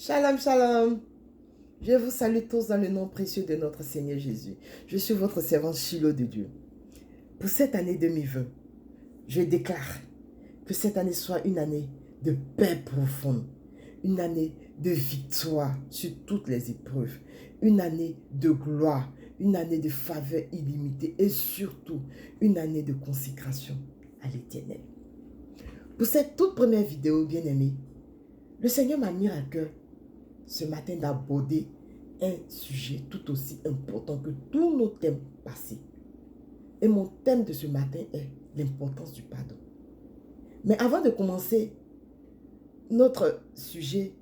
Shalom, shalom. Je vous salue tous dans le nom précieux de notre Seigneur Jésus. Je suis votre servante Shiloh de Dieu. Pour cette année 2020, je déclare que cette année soit une année de paix profonde, une année de victoire sur toutes les épreuves, une année de gloire, une année de faveur illimitée et surtout une année de consécration à l'Éternel. Pour cette toute première vidéo, bien-aimée, le Seigneur m'a mis à cœur ce matin d'aborder un sujet tout aussi important que tous nos thèmes passés. Et mon thème de ce matin est l'importance du pardon. Mais avant de commencer notre sujet,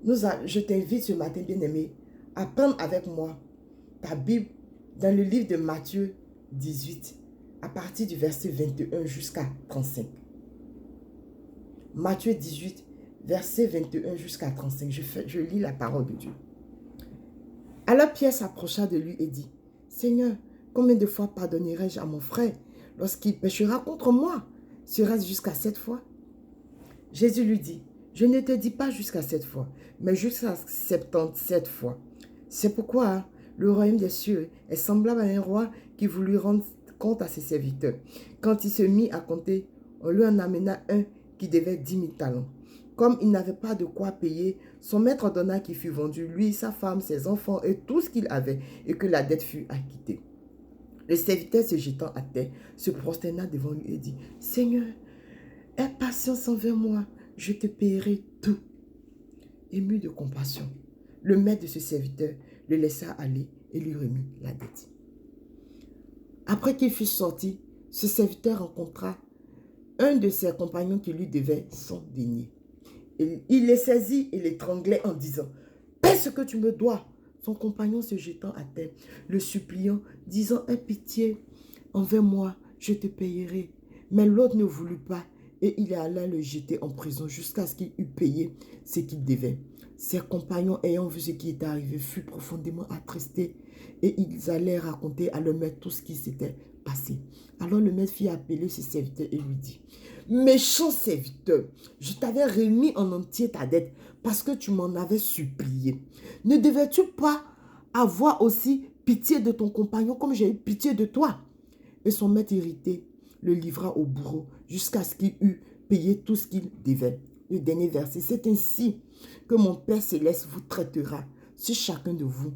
je t'invite ce matin, bien-aimé, à prendre avec moi ta Bible dans le livre de Matthieu 18, à partir du verset 21 jusqu'à 35. Matthieu 18, verset 21 jusqu'à 35. Je lis la parole de Dieu. Alors Pierre s'approcha de lui et dit, « Seigneur, combien de fois pardonnerai-je à mon frère lorsqu'il péchera contre moi? Sera-ce jusqu'à 7 fois? » Jésus lui dit, « Je ne te dis pas jusqu'à 7 fois, mais jusqu'à 77 fois. C'est pourquoi le royaume des cieux est semblable à un roi qui voulut rendre compte à ses serviteurs. Quand il se mit à compter, on lui en amena un qui devait 10 000 talents. Comme il n'avait pas de quoi payer, son maître ordonna qu'il fût vendu, lui, sa femme, ses enfants et tout ce qu'il avait, et que la dette fût acquittée. Le serviteur se jetant à terre, se prosterna devant lui et dit, « Seigneur, aie patience envers moi, je te paierai tout. » Ému de compassion, le maître de ce serviteur le laissa aller et lui remit la dette. Après qu'il fut sorti, ce serviteur rencontra un de ses compagnons qui lui devait 100 deniers. Il les saisit et l'étranglait en disant, « Paie ce que tu me dois. » Son compagnon se jetant à terre, le suppliant, disant, « Aie pitié envers moi, je te payerai. » Mais l'autre ne voulut pas et il alla le jeter en prison jusqu'à ce qu'il eût payé ce qu'il devait. Ses compagnons, ayant vu ce qui était arrivé, furent profondément attristés et ils allèrent raconter à leur maître tout ce qui s'était passé. Alors le maître fit appeler ses serviteurs et lui dit, « Méchant serviteur, je t'avais remis en entier ta dette parce que tu m'en avais supplié. Ne devais-tu pas avoir aussi pitié de ton compagnon comme j'ai eu pitié de toi? » Et son maître irrité le livra au bourreau jusqu'à ce qu'il eût payé tout ce qu'il devait. Le dernier verset, c'est ainsi que mon Père Céleste vous traitera si chacun de vous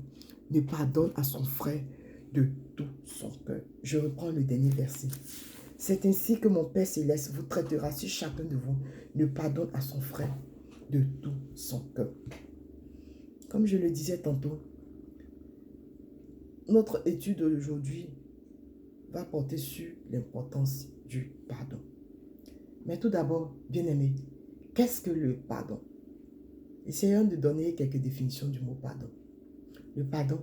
ne pardonne à son frère de tout son cœur. Je reprends le dernier verset. C'est ainsi que mon Père Céleste vous traitera si chacun de vous ne pardonne à son frère de tout son cœur. Comme je le disais tantôt, notre étude d'aujourd'hui va porter sur l'importance du pardon. Mais tout d'abord, bien-aimé, qu'est-ce que le pardon? Essayons de donner quelques définitions du mot pardon. Le pardon,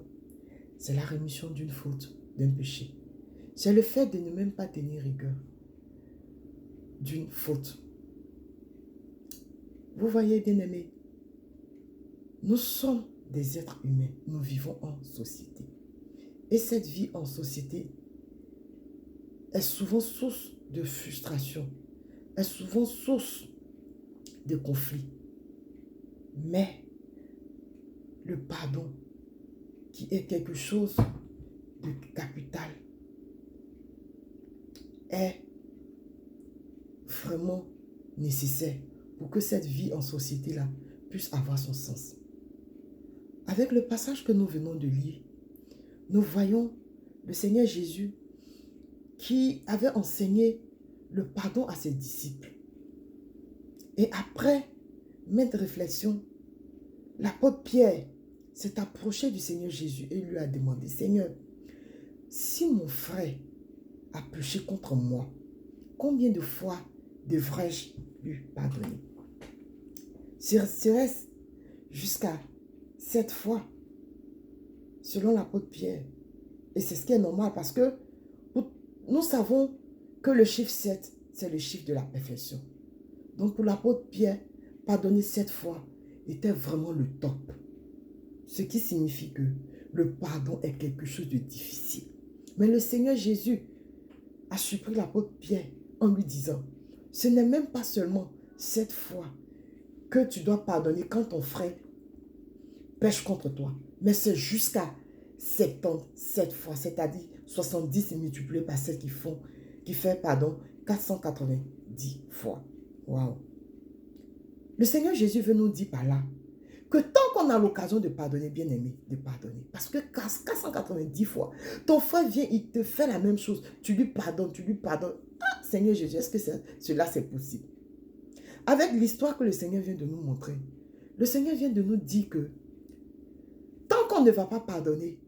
c'est la rémission d'une faute, d'un péché. C'est le fait de ne même pas tenir rigueur d'une faute. Vous voyez, bien-aimé, nous sommes des êtres humains, nous vivons en société. Et cette vie en société est souvent source de frustration, est souvent source de conflit. Mais le pardon, qui est quelque chose de capital, est vraiment nécessaire pour que cette vie en société-là puisse avoir son sens. Avec le passage que nous venons de lire, nous voyons le Seigneur Jésus qui avait enseigné le pardon à ses disciples. Et après maintes réflexions, l'apôtre Pierre s'est approché du Seigneur Jésus et lui a demandé, « Seigneur, si mon frère a péché contre moi, combien de fois devrais-je lui pardonner? Serait-ce jusqu'à 7 fois, selon l'apôtre Pierre? » Et c'est ce qui est normal parce que nous savons que le chiffre 7, c'est le chiffre de la perfection. Donc pour l'apôtre Pierre, pardonner 7 fois était vraiment le top. Ce qui signifie que le pardon est quelque chose de difficile. Mais le Seigneur Jésus a surpris l'apôtre Pierre en lui disant, ce n'est même pas seulement 7 fois que tu dois pardonner quand ton frère pêche contre toi. Mais c'est jusqu'à 77 fois, c'est-à-dire 70 multiplié par 7 qui fait, 490 fois. Waouh! Le Seigneur Jésus veut nous dire par là que tant qu'on a l'occasion de pardonner, bien aimé, de pardonner. Parce que 490 fois, ton frère vient, il te fait la même chose. Tu lui pardonnes, tu lui pardonnes. Ah, Seigneur Jésus, est-ce que cela c'est possible? Avec l'histoire que le Seigneur vient de nous montrer, le Seigneur vient de nous dire que tant qu'on ne va pas pardonner,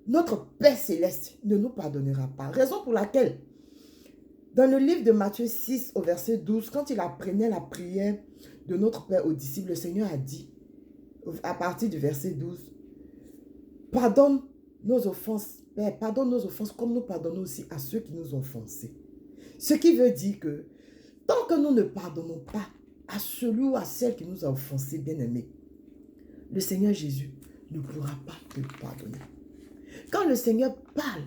notre Père Céleste ne nous pardonnera pas. Raison pour laquelle, dans le livre de Matthieu 6 au verset 12, quand il apprenait la prière de notre Père aux disciples, le Seigneur a dit, à partir du verset 12, pardonne nos offenses, Père, pardonne nos offenses comme nous pardonnons aussi à ceux qui nous ont offensés. Ce qui veut dire que tant que nous ne pardonnons pas à celui ou à celle qui nous a offensés, bien-aimés, le Seigneur Jésus ne pourra pas te pardonner. Quand le Seigneur parle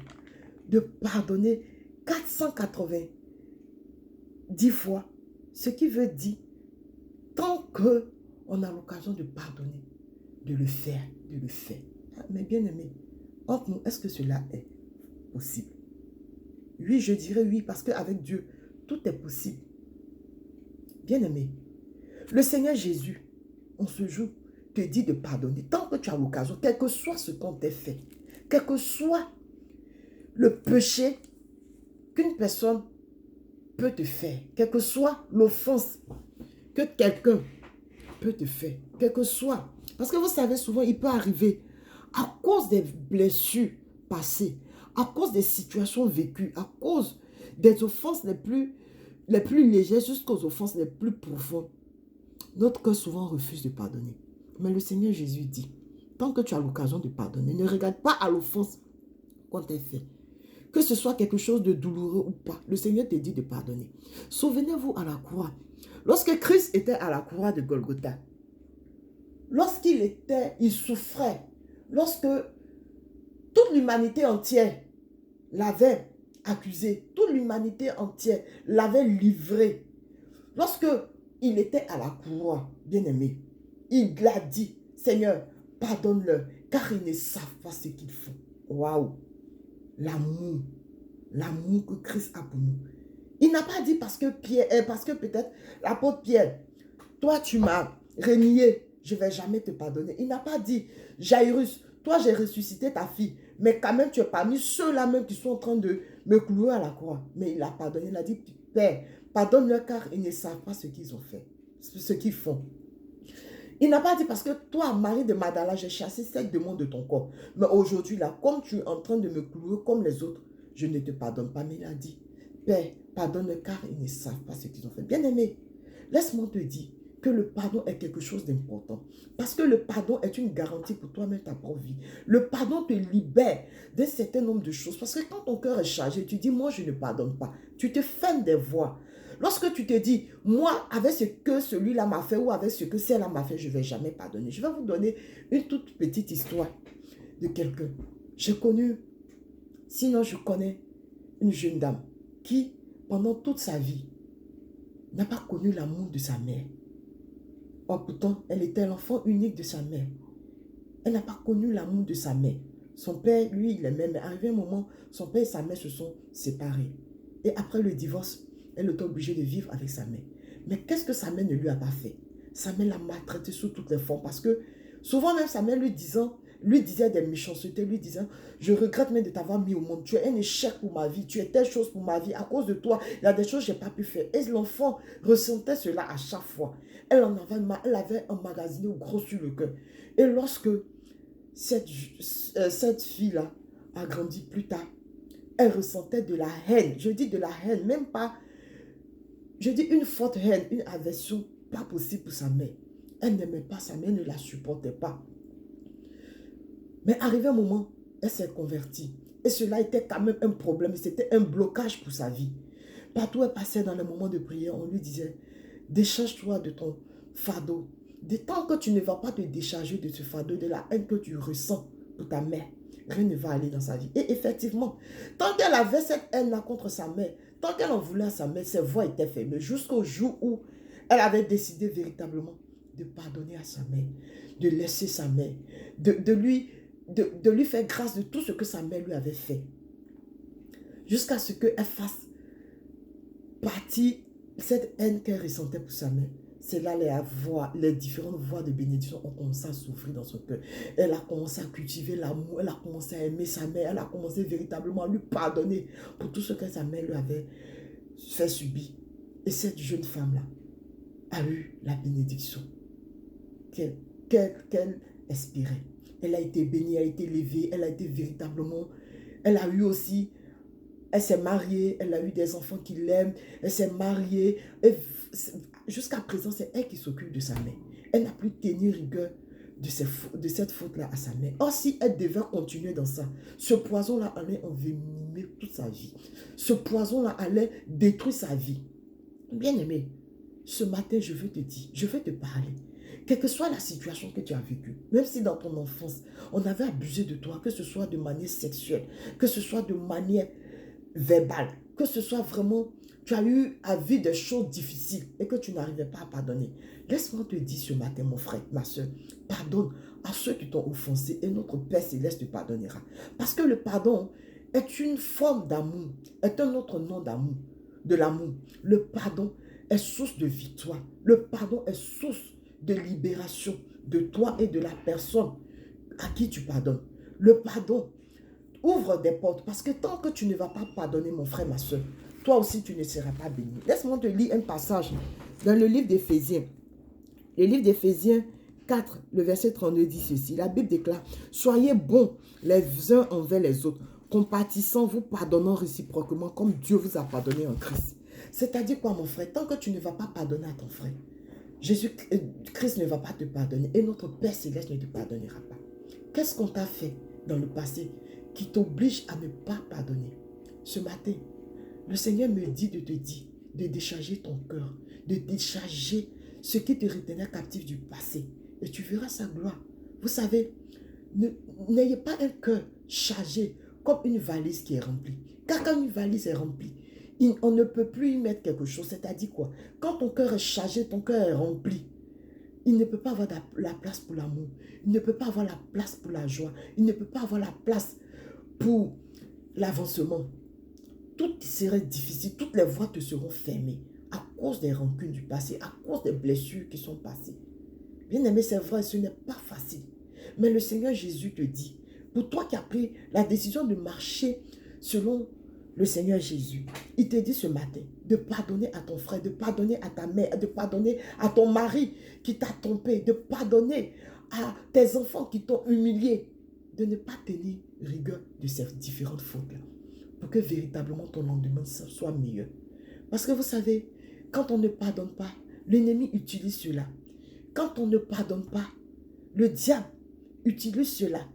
de pardonner 490 fois, ce qui veut dire, tant qu'on a l'occasion de pardonner, de le faire, de le faire. Mais bien-aimé, entre nous, est-ce que cela est possible? Oui, je dirais oui, parce qu'avec Dieu, tout est possible. Bien-aimé, le Seigneur Jésus, en ce jour, te dit de pardonner. Tant que tu as l'occasion, quel que soit ce qu'on t'a fait, quel que soit le péché qu'une personne peut te faire, quelle que soit l'offense que quelqu'un peut te faire, quel que soit. Parce que vous savez, souvent, il peut arriver à cause des blessures passées, à cause des situations vécues, à cause des offenses les plus légères jusqu'aux offenses les plus profondes. Notre cœur souvent refuse de pardonner. Mais le Seigneur Jésus dit, tant que tu as l'occasion de pardonner, ne regarde pas à l'offense qu'on t'a fait. Que ce soit quelque chose de douloureux ou pas, le Seigneur te dit de pardonner. Souvenez-vous à la croix. Lorsque Christ était à la croix de Golgotha, il souffrait, lorsque toute l'humanité entière l'avait accusé, toute l'humanité entière l'avait livré, lorsque il était à la croix, bien-aimé, il l'a dit, Seigneur, pardonne-leur, car ils ne savent pas ce qu'ils font. Waouh! L'amour que Christ a pour nous. Il n'a pas dit parce que peut-être l'apôtre Pierre, toi tu m'as renié, je ne vais jamais te pardonner. Il n'a pas dit, Jairus, toi j'ai ressuscité ta fille, mais quand même tu es parmi ceux-là même qui sont en train de me clouer à la croix. Mais il a pardonné, il a dit, Père, pardonne-leur car ils ne savent pas ce qu'ils ont fait, ce qu'ils font. Il n'a pas dit parce que toi, Marie de Magdala, j'ai chassé 7 démons de ton corps. Mais aujourd'hui, là, comme tu es en train de me clouer comme les autres, je ne te pardonne pas. Mais il a dit, Père, pardonne car ils ne savent pas ce qu'ils ont fait. Bien-aimé, laisse-moi te dire que le pardon est quelque chose d'important. Parce que le pardon est une garantie pour toi-même ta propre vie. Le pardon te libère d'un certain nombre de choses. Parce que quand ton cœur est chargé, tu dis, moi, je ne pardonne pas. Tu te fermes des voies. Lorsque tu te dis, moi, avec ce que celui-là m'a fait ou avec ce que celle-là m'a fait, je ne vais jamais pardonner. Je vais vous donner une toute petite histoire de quelqu'un. J'ai connu, sinon je connais une jeune dame qui, pendant toute sa vie, n'a pas connu l'amour de sa mère. Or, pourtant, elle était l'enfant unique de sa mère. Elle n'a pas connu l'amour de sa mère. Son père, lui, il aimait, mais arrivé un moment, son père et sa mère se sont séparés. Et après le divorce, elle était obligée de vivre avec sa mère. Mais qu'est-ce que sa mère ne lui a pas fait? Sa mère l'a maltraitée sous toutes les formes parce que souvent même sa mère lui disait des méchancetés, lui disant, je regrette même de t'avoir mis au monde. Tu es un échec pour ma vie, tu es telle chose pour ma vie. À cause de toi, il y a des choses que je n'ai pas pu faire. Et l'enfant ressentait cela à chaque fois. Elle avait emmagasiné gros sur le cœur. Et lorsque cette fille-là a grandi plus tard, elle ressentait de la haine. Je dis de la haine, même pas. Je dis une forte haine, une aversion pas possible pour sa mère. Elle n'aimait pas sa mère, elle ne la supportait pas. Mais arrivé un moment, elle s'est convertie. Et cela était quand même un problème. C'était un blocage pour sa vie. Partout où elle passait dans les moments de prière, on lui disait, décharge-toi de ton fardeau. De tant que tu ne vas pas te décharger de ce fardeau, de la haine que tu ressens pour ta mère, rien ne va aller dans sa vie. Et effectivement, tant qu'elle avait cette haine-là contre sa mère, tant qu'elle en voulait à sa mère, ses voix étaient fermées. Jusqu'au jour où elle avait décidé véritablement de pardonner à sa mère, de laisser sa mère, de lui faire grâce de tout ce que sa mère lui avait fait. Jusqu'à ce qu'elle fasse partie, cette haine qu'elle ressentait pour sa mère. C'est là les différentes voies de bénédiction ont commencé à s'ouvrir dans son cœur. Elle a commencé à cultiver l'amour, elle a commencé à aimer sa mère, elle a commencé véritablement à lui pardonner pour tout ce que sa mère lui avait fait subir. Et cette jeune femme-là a eu la bénédiction qu'elle espérait. Elle a été bénie, elle a été élevée, elle a été véritablement, elle a eu aussi, elle s'est mariée, elle a eu des enfants qui l'aiment, elle s'est mariée, jusqu'à présent c'est elle qui s'occupe de sa mère. Elle n'a plus tenu rigueur de cette faute-là à sa mère. Or, si elle devait continuer dans ça, ce poison-là allait envenimer toute sa vie. Ce poison-là allait détruire sa vie. Bien-aimé, ce matin, je veux te dire, je veux te parler. Quelle que soit la situation que tu as vécue, même si dans ton enfance, on avait abusé de toi, que ce soit de manière sexuelle, que ce soit de manière verbale, que ce soit vraiment, tu as eu à vivre des choses difficiles et que tu n'arrivais pas à pardonner. Laisse-moi te dire ce matin, mon frère, ma soeur, pardonne à ceux qui t'ont offensé et notre Père Céleste te pardonnera. Parce que le pardon est une forme d'amour, est un autre nom d'amour, de l'amour. Le pardon est source de victoire. Le pardon est source de libération de toi et de la personne à qui tu pardonnes. Le pardon ouvre des portes parce que tant que tu ne vas pas pardonner, mon frère, ma soeur, toi aussi tu ne seras pas béni. Laisse-moi te lire un passage dans le livre d'Éphésiens. Le livre d'Éphésiens 4, le verset 32 dit ceci. La Bible déclare: soyez bons les uns envers les autres, compatissant, vous pardonnant réciproquement comme Dieu vous a pardonné en Christ. C'est-à-dire quoi, mon frère? Tant que tu ne vas pas pardonner à ton frère, Christ ne va pas te pardonner et notre Père Céleste ne te pardonnera pas. Qu'est-ce qu'on t'a fait dans le passé qui t'oblige à ne pas pardonner? Ce matin, le Seigneur me dit de te dire de décharger ton cœur, de décharger ce qui te retenait captif du passé et tu verras sa gloire. Vous savez, n'ayez pas un cœur chargé comme une valise qui est remplie. Car quand une valise est remplie, on ne peut plus y mettre quelque chose. C'est-à-dire quoi? Quand ton cœur est chargé, ton cœur est rempli, il ne peut pas avoir la place pour l'amour. Il ne peut pas avoir la place pour la joie. Il ne peut pas avoir la place pour l'avancement. Tout serait difficile. Toutes les voies te seront fermées à cause des rancunes du passé, à cause des blessures qui sont passées. Bien aimé, c'est vrai, ce n'est pas facile. Mais le Seigneur Jésus te dit, pour toi qui as pris la décision de marcher selon le Seigneur Jésus, il te dit ce matin de pardonner à ton frère, de pardonner à ta mère, de pardonner à ton mari qui t'a trompé, de pardonner à tes enfants qui t'ont humilié, de ne pas tenir rigueur de ces différentes fautes-là, pour que véritablement ton lendemain soit meilleur. Parce que vous savez, quand on ne pardonne pas, l'ennemi utilise cela. Quand on ne pardonne pas, le diable utilise cela.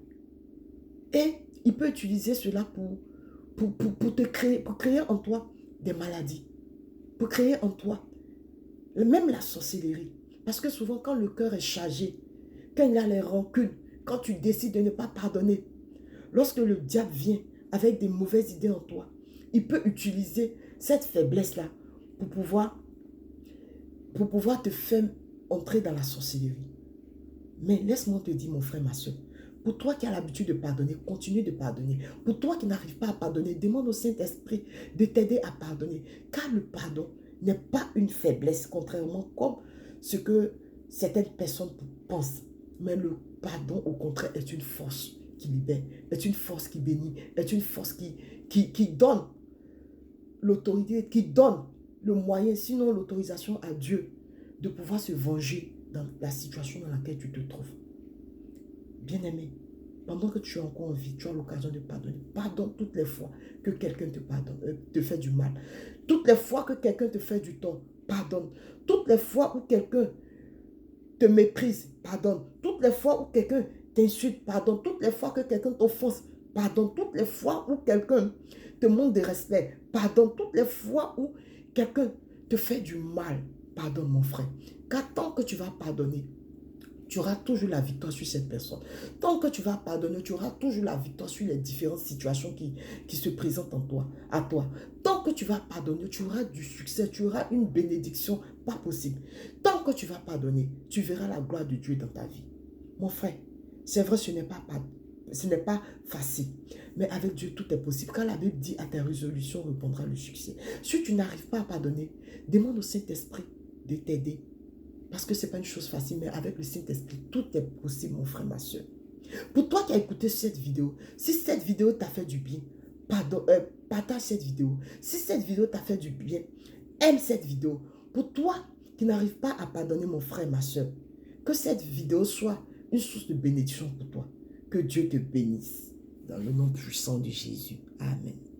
Et il peut utiliser cela pour créer en toi des maladies, pour créer en toi même la sorcellerie. Parce que souvent, quand le cœur est chargé, quand il y a les rancunes, quand tu décides de ne pas pardonner, lorsque le diable vient avec des mauvaises idées en toi, il peut utiliser cette faiblesse-là pour pouvoir te faire entrer dans la sorcellerie. Mais laisse-moi te dire, mon frère, ma soeur, pour toi qui as l'habitude de pardonner, continue de pardonner. Pour toi qui n'arrive pas à pardonner, demande au Saint-Esprit de t'aider à pardonner. Car le pardon n'est pas une faiblesse, contrairement comme ce que certaines personnes pensent. Mais le pardon, au contraire, est une force qui libère, est une force qui bénit, est une force qui donne l'autorité, qui donne le moyen, sinon l'autorisation à Dieu de pouvoir se venger dans la situation dans laquelle tu te trouves. Bien-aimé, pendant que tu es encore en vie, tu as l'occasion de pardonner. Pardonne toutes les fois que quelqu'un te fait du mal. Toutes les fois que quelqu'un te fait du tort, pardonne. Toutes les fois où quelqu'un te méprise, pardonne. Toutes les fois où quelqu'un t'insulte, pardonne. Toutes les fois que quelqu'un t'offense, pardonne. Toutes les fois où quelqu'un te manque de respect, pardonne. Toutes les fois où quelqu'un te fait du mal, pardonne, mon frère. Car tant que tu vas pardonner, tu auras toujours la victoire sur cette personne. Tant que tu vas pardonner, tu auras toujours la victoire sur les différentes situations qui se présentent à toi. Tant que tu vas pardonner, tu auras du succès, tu auras une bénédiction pas possible. Tant tant que tu vas pardonner, tu verras la gloire de Dieu dans ta vie. Mon frère, c'est vrai, ce n'est pas facile. Mais avec Dieu, tout est possible. Quand la Bible dit à tes résolutions répondra le succès. Si tu n'arrives pas à pardonner, demande au Saint-Esprit de t'aider. Parce que ce n'est pas une chose facile, mais avec le Saint-Esprit, tout est possible, mon frère, ma soeur. Pour toi qui as écouté cette vidéo, si cette vidéo t'a fait du bien, partage cette vidéo. Si cette vidéo t'a fait du bien, aime cette vidéo. Pour toi qui n'arrive pas à pardonner, mon frère, ma soeur, que cette vidéo soit une source de bénédiction pour toi. Que Dieu te bénisse. Dans le nom puissant de Jésus. Amen.